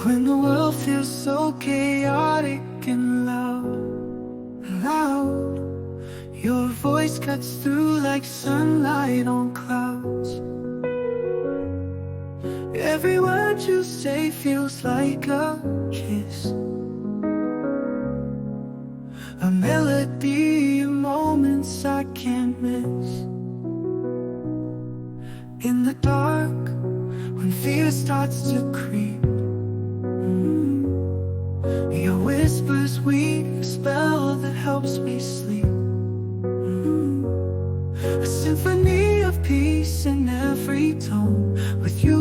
When the world feels so chaotic and loud, your voice cuts through like sunlight on clouds. Every word you say feels like a kiss, a melody in moments I can't miss. In the dark, when fear starts to creep, your whispers weave a spell that helps me sleep. A symphony of peace in every tone. With you